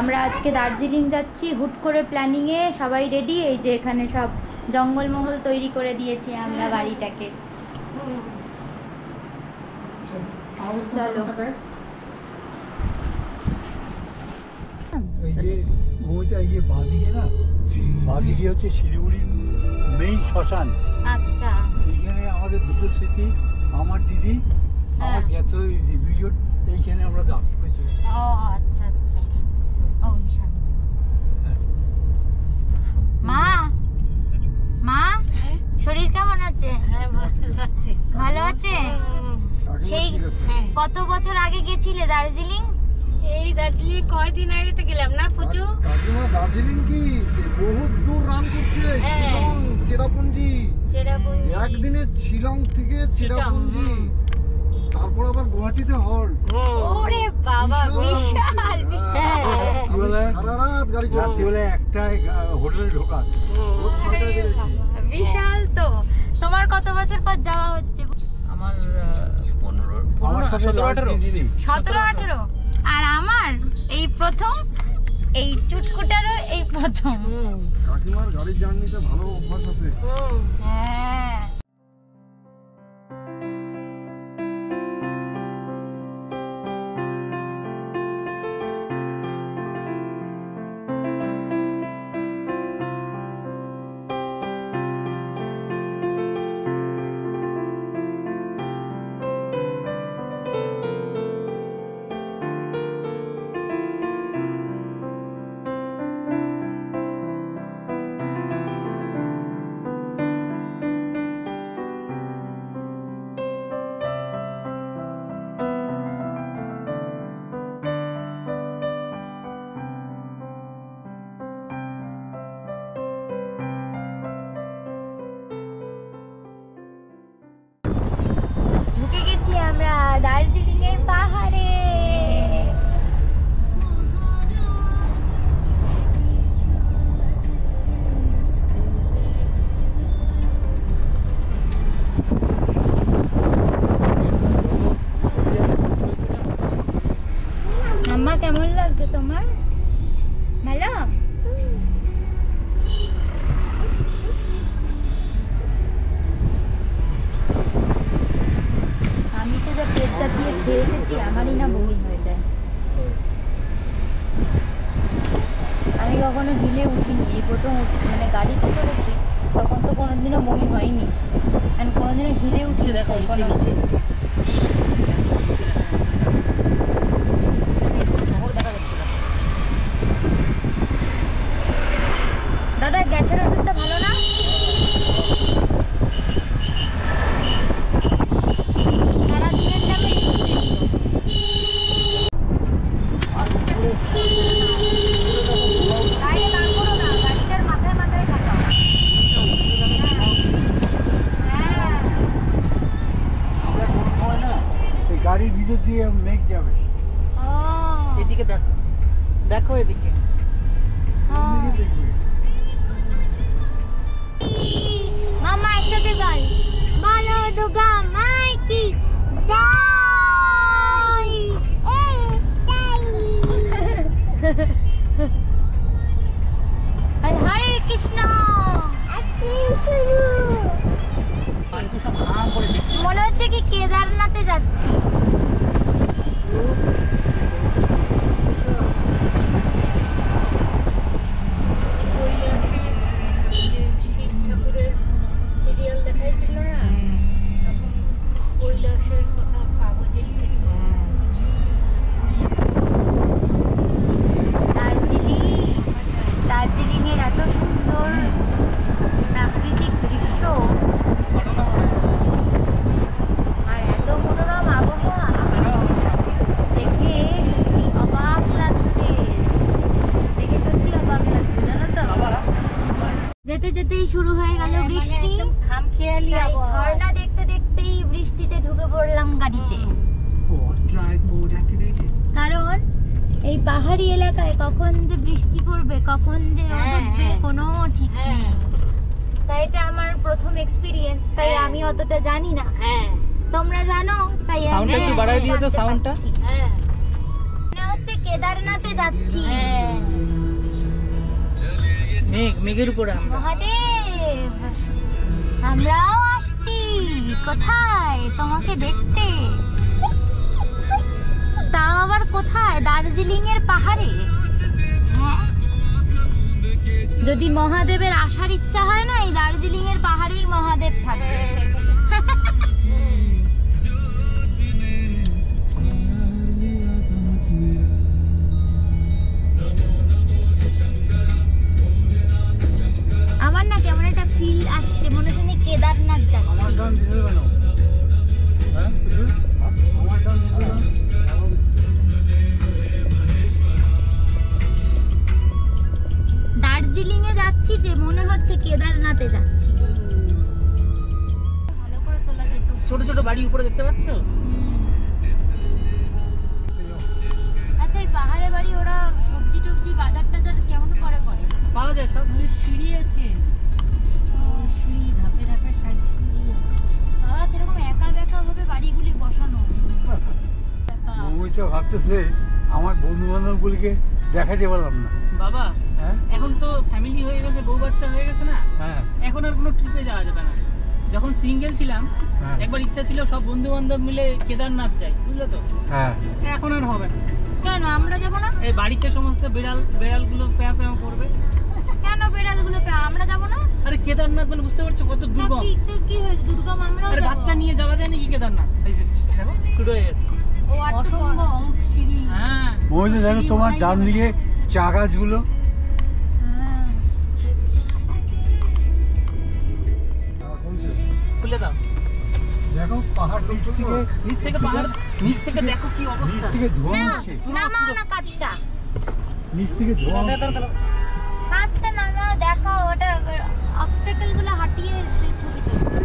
আমরা আজকে দার্জিলিং যাচ্ছি হুট করে প্ল্যানিংয়ে, সবাই রেডি। এই যে এখানে সব জঙ্গলমহল তৈরি করে দিয়েছি আমরা বাড়িটাকে। চলো এই যে ওইটা এই যে বাঁদিকে না, বাঁদিকে হচ্ছে শিলিগুড়ির মেইন শ্মশান। আচ্ছা, এইখানে আমাদের দুটো স্মৃতি, আমার দিদি আমার জ্যাঠ দিদি দুজন এইখানে আমরা দাগ করেছি। ও আচ্ছা আচ্ছা। ও নিশান মা, মা শরীর কেমন আছে? হ্যাঁ ভালো আছে। ভালো আছে? সেই কত বছর আগে গেছিলে দার্জিলিং? এই দার্জিলিং কয়দিন আগে তো গেলাম না পুজো। দার্জিলিং কি বহুত দূর রান করছে, শিলং চেরাপুঞ্জি, চেরাপুঞ্জি একদিনে শিলং থেকে চেরাপুঞ্জি, তারপর আবার গুয়াহাটিতে হল। ওরে বাবা, বিশাল বিশাল। সারা রাত গাড়ি চলছে, রাত্রিবেলায় একটা হোটেলে ঢোকা। বিশাল তো। তোমার কত বছর পর যাওয়া হচ্ছে? আমার 15 আমার সাথে 17-18। আর আমার এই প্রথম, এই চুটকুটারও এই প্রথম। কাকিমার গাড়ির জার্নিতে ভালো অভ্যাস আছে। হ্যাঁ ঢুকে গেছি আমরা দার্জিলিং এর পাহাড়ে। আম্মা কেমন লাগছে তোমার? ভালো? আমি তো যা পেট চাপিয়ে খেয়ে এসেছি, আমারই না বমি হয়ে যায়। আমি কখনো হিলে উঠিনি, এই প্রথম উঠছি, মানে গাড়িতে চড়েছি, তখন তো কোনোদিনও বমি হয়নি। আর কোনোদিনও হিলে উঠছি না। দাদা গ্যাসের ওষুধটা ভালো না? সারাদিনের নামে গাড়ি দাঁড় করো না, গাড়িটার মাথায় মাথায় থাকা। এই গাড়ির ভিতর দিয়ে মেঘ যাবে। এদিকে দেখো, দেখো এদিকে। এমনিতে দেখবে। মামা একসাথে বল, বলো দুর্গা মাই কি জয়। হরে কৃষ্ণ। মনে হচ্ছে কি কেদারনাথে যাচ্ছি। শিব ঠাকুরের সিরিয়াল দেখাইছিল না, তখন কৈলাসের কথা কাগজে লিখেছিল। দার্জিলিং এর এত সুন্দর প্রাকৃতিক দৃশ্য আর এত মনোরম আবহাওয়া দেখে সত্যি অবাক লাগছে, জানো তো। যেতে যেতেই শুরু হয়ে গেল বৃষ্টি। খামখেয়ালি ঝর্ণা দেখতে দেখতেই বৃষ্টিতে ঢুকে পড়লাম গাড়িতে। কারণ এই পাহাড়ি এলাকায় কখন যে বৃষ্টি পড়বে, কখন যে রোদ উঠবে, কোনো ঠিক নেই। তাই এটা আমার প্রথম এক্সপিরিয়েন্স, তাই আমি অতটা জানি না। তোমরা জানো, তাই সাউন্ডটা একটু বাড়াই দিও তো, সাউন্ডটা। মনে হচ্ছে কেদারনাথে যাচ্ছি। মেঘের উপরে আমরা। মহাদেব, আমরাও আসছি। কোথায়? তোমাকে দেখতে। তাও আবার কোথায়? দার্জিলিং এর পাহাড়ে। হ্যাঁ, যদি মহাদেবের আসার ইচ্ছা হয় না, এই দার্জিলিং এর পাহাড়েই মহাদেব থাকবে। আমার না কেমন একটা ফিল আসছে, মনে হচ্ছে আমি কেদারনাথ আমার যাচ্ছি। ডান দিতে কেন? হ্যাঁ আমার ডান দিতে কেন? দার্জিলিং এ যাচ্ছি যে মনে হচ্ছে কেদারনাথে যাচ্ছি। ভালো করে তোলা যেত। ছোট ছোট বাড়ি উপরে দেখতে পাচ্ছ? আচ্ছা, এই পাহাড়ে বাড়ি ওরা সবজি টবজি বাজার টাজার কেমন করে করে? পাওয়া যায় সব। সিঁড়ি আছে, সিঁড়ি ধাপে ধাপে সাইড সিঁড়ি। বাবা, কিরকম একা বেকা ভাবে বাড়িগুলি বসানো। আমি তো ভাবতেছে আমার বন্ধু বান্ধবগুলিকে দেখাতে পারলাম না। বাবা, হ্যাঁ এখন তো ফ্যামিলি হয়ে গেছে, বউ বাচ্চা হয়ে গেছে না, হ্যাঁ এখন আর কোনো ট্রিপে যাওয়া যাবে না। যখন সিঙ্গেল ছিলাম হ্যাঁ একবার ইচ্ছা ছিল সব বন্ধু বান্ধব মিলে কেদারনাথ যাই, বুঝলে তো? হ্যাঁ এখন আর হবে না। কেন আমরা যাবো না? এই বাড়িতে সমস্ত বেড়ালগুলো প্যাঁ প্যাঁ করবে। কেন বেড়ালগুলো আমরা যাবো না? আরে কেদারনাথ মানে বুঝতে পারছো কত তা দুর্গম। কি হয়েছে? দুর্গম আমরাও আরে যাবো। বাচ্চা নিয়ে যাওয়া যায় নাকি কেদারনাথ? এই যে দেখো শুরু হয়ে গেছে। ও অসম্ভব সিঁড়ি। হ্যাঁ, মহিলা দেখো তোমার ডান দিকে চা গাছগুলো। হ্যাঁ। খুলে দাও। দেখো পাহাড় নিচ থেকে পাহাড়, নিচ থেকে দেখো কি নিচ অবস্থা। থেকে ধোঁয়া না, উঠছে। নামাও না কাঁচটা। নিচ থেকে ধোঁয়া দাঁড়াও, উঠছে। দাঁড়াও, দাঁড়াও। কাঁচটা নামাও, দেখাও ওটা অবস্টাকেল গুলো হাঁটিয়ে ছবি তুলো।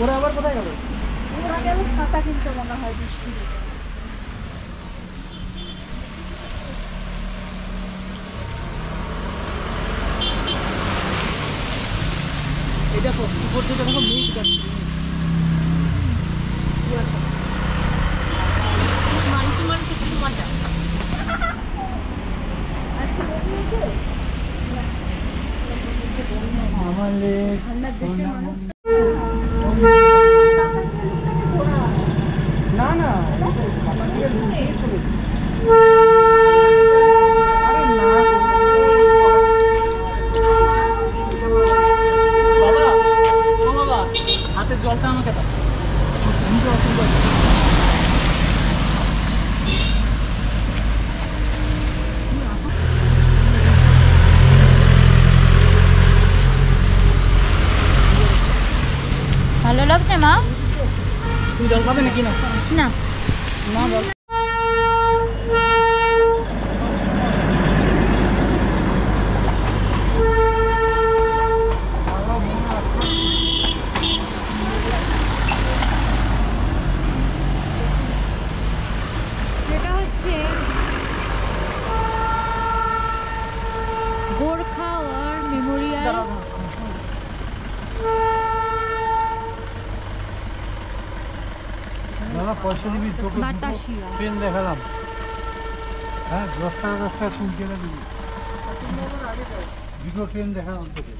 ওরা আবার কোথায় গেল? ওরা গেল ছাতা কিনতে মনে হয় বৃষ্টি। এই দেখো উপর থেকে দেখো মেঘ যাচ্ছে। মানছি মানছি কিছু মজা। আমার লেক না না, বাবা, ও বাবা, হাতের জলটা আমাকে দাও। ভালো লাগছে মা? তুমি জল খাবে নাকি? না না, না বল। এটা হচ্ছে গোর্খা ওয়ার মেমোরিয়াল। দাদা পয়সা দিবি, তোকে বাতাসিয়া। ট্রেন দেখালাম। হ্যাঁ 10 টাকা তুলছে না দিবি। দুটো ট্রেন দেখালাম তোকে।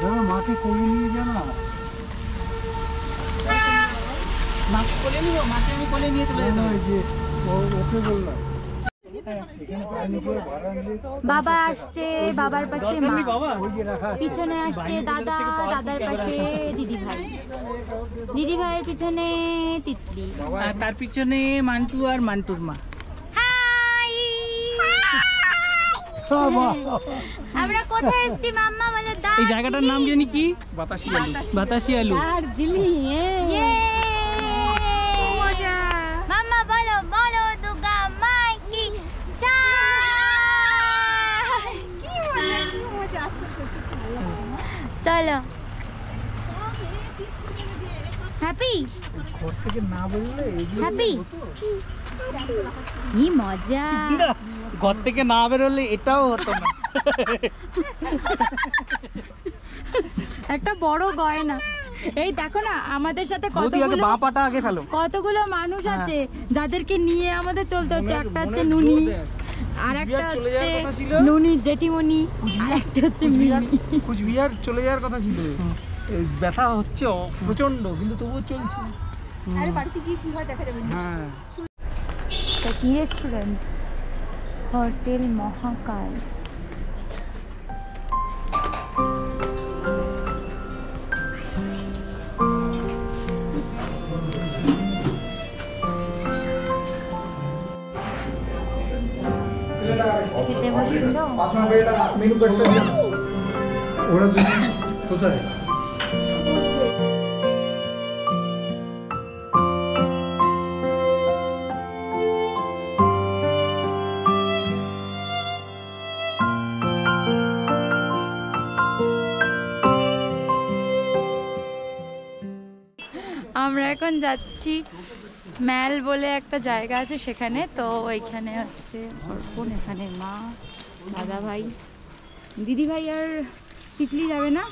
দাদা মাকে কোলে নিয়ে যা না। মাকে কোলে নিব, মাকে আমি কোলে নিয়ে চলে যেতে ওই যে ওকে বললাম এখানে পানি করে ভাড়া নিয়ে বাবা আসছে, বাবার পাশে মা, বাবা। ওই যে রাখা আছে। পিছনে আসছে দাদা, দাদার পাশে দিদি ভাই, দিদি ভাইয়ের পিছনে তিতলি। আর তার পিছনে মান্টু আর মান্টুর মা। আমরা কোথায় এসেছি মাম্মা বলে এই জায়গাটার নাম জানি কি? বাতাসি আলু। বাতাসি আলু। ইয়ে মাম্মা বলো বলো দুর্গা মাই কি চাই চলো হ্যাপি ঘর থেকে না বললে হ্যাপি কি মজা ঘর থেকে না বেরোলে এটাও হতো না। একটা বড় গয়না। এই দেখো না আমাদের সাথে বাঁ পাটা আগে ফেলো। কতগুলো মানুষ আছে যাদেরকে নিয়ে আমাদের চলতে হচ্ছে। একটা হচ্ছে নুনি, আর একটা হচ্ছে নুনি জেঠিমণি, আর একটা হচ্ছে মিমি। কুচবিহার চলে যাওয়ার কথা ছিল, ব্যথা হচ্ছে প্রচন্ড, কিন্তু তবুও চলছে। হ্যাঁ কি রেস্টুরেন্ট? হোটেল মহাকাল। খেতে বসেছো? মেনু কার্ডটা ওরা যদি কোথায় আমরা এখন যাচ্ছি ম্যাল বলে একটা জায়গা আছে সেখানে। তো ওইখানে হচ্ছে অর্পণ, এখানে মা, দাদা ভাই, দিদি ভাই আর তিতলি যাবে না?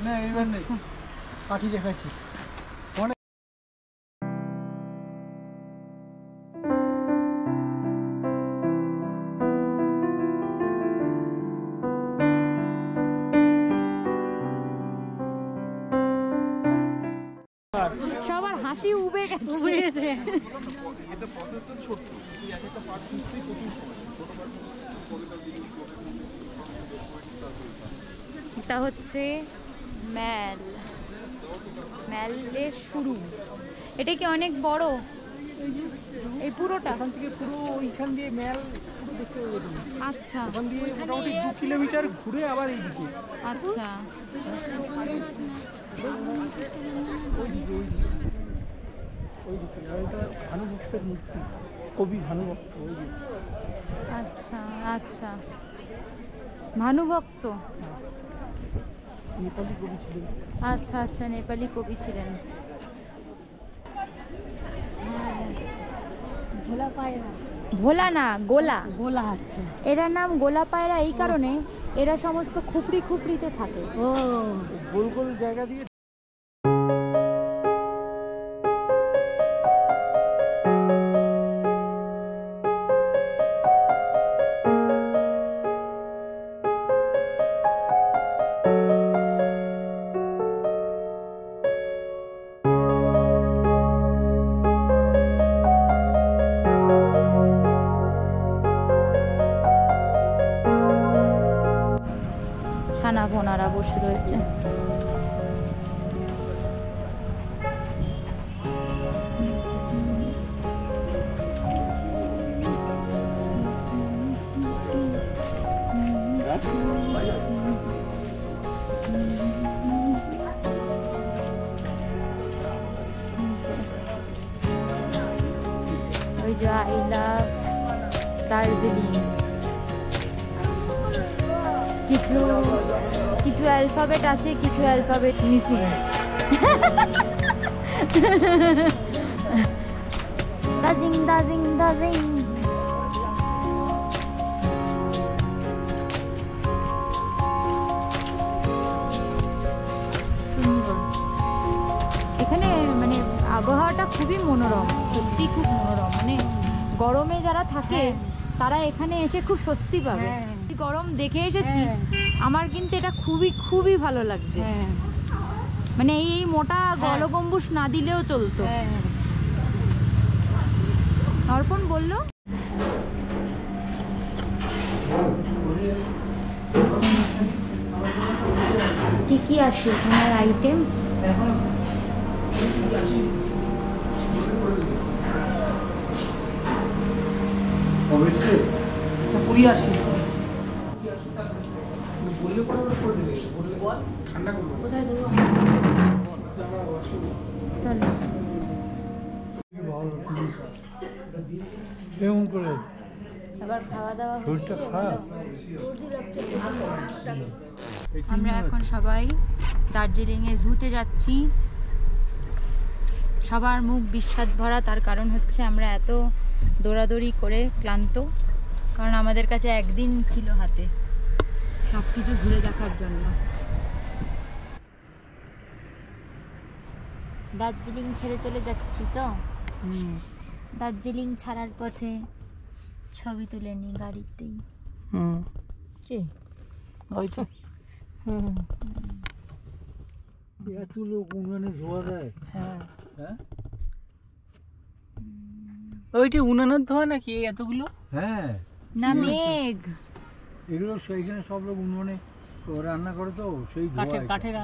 না এবার নেই, পাখি দেখাচ্ছি। সবার হাসি উবে গেছে। এটা হচ্ছে ম্যাল, ম্যালের শুরু। এটা কি অনেক বড়? এই পুরোটা এখান থেকে পুরো ওইখান দিয়ে মেল দেখতে পাবেন। আচ্ছা ওখান দিয়ে মোটামুটি 2 কিলোমিটার ঘুরে আবার এইদিকে। আচ্ছা ওইদিকে আর এটা ভানুভক্তের মূর্তি, কবি ভানুভক্ত। ওই যে আচ্ছা আচ্ছা, ভানুভক্ত। নেপালি কবি ছিলেন। আচ্ছা আচ্ছা, নেপালি কবি ছিলেন। ভোলা না, গোলা। গোলা আছে। এটার নাম গোলা পায়রা এই কারণে এরা সমস্ত খুপড়ি খুপড়িতে থাকে। ও গোল গোল জায়গা দিয়ে ছানা বোনারা বসে রয়েছে। ওই যে আই লাভ দার্জিলিং। কিছু কিছু অ্যালফাবেট আছে, কিছু অ্যালফাবেট মিসিং। দাজিং দাজিং দাজিং। এখানে মানে আবহাওয়াটা খুবই মনোরম, সত্যি খুব মনোরম। মানে গরমে যারা থাকে তারা এখানে এসে খুব স্বস্তি পাবে। গরম দেখে এসেছি, আমার কিন্তু এটা খুবই খুবই ভালো লাগছে। মানে এই মোটা গলগম্বুজ না দিলেও চলতো। অর্পণ বলল কি কি আছে এখানে আইটেম? অবশ্যই কবি আসে বললে পরে ওরা করে দেবে বললে বল ঠান্ডা করবো কোথায় দেবো? চলো কেমন করে আবার খাওয়া দাওয়া শরীরটা খারাপ আমরা এখন সবাই দার্জিলিংয়ে জুতে যাচ্ছি। সবার মুখ বিস্বাদ ভরা, তার কারণ হচ্ছে আমরা এত দৌড়াদৌড়ি করে ক্লান্ত, কারণ আমাদের কাছে একদিন ছিল হাতে সব কিছু ঘুরে দেখার জন্য। দার্জিলিং ছেড়ে চলে যাচ্ছি তো, দার্জিলিং ছাড়ার পথে ছবি তুলে নি গাড়িতেই। কি ওই তো এত লোক উনানে ধোয়া দেয়। হ্যাঁ হ্যাঁ ওইটা উনানের ধোয়া নাকি এই এতগুলো? হ্যাঁ না মেঘ, এগুলো সেইখানে সব লোক উনুনে রান্না করে তো সেই ধোয়া কাঠের এটা। কাঠের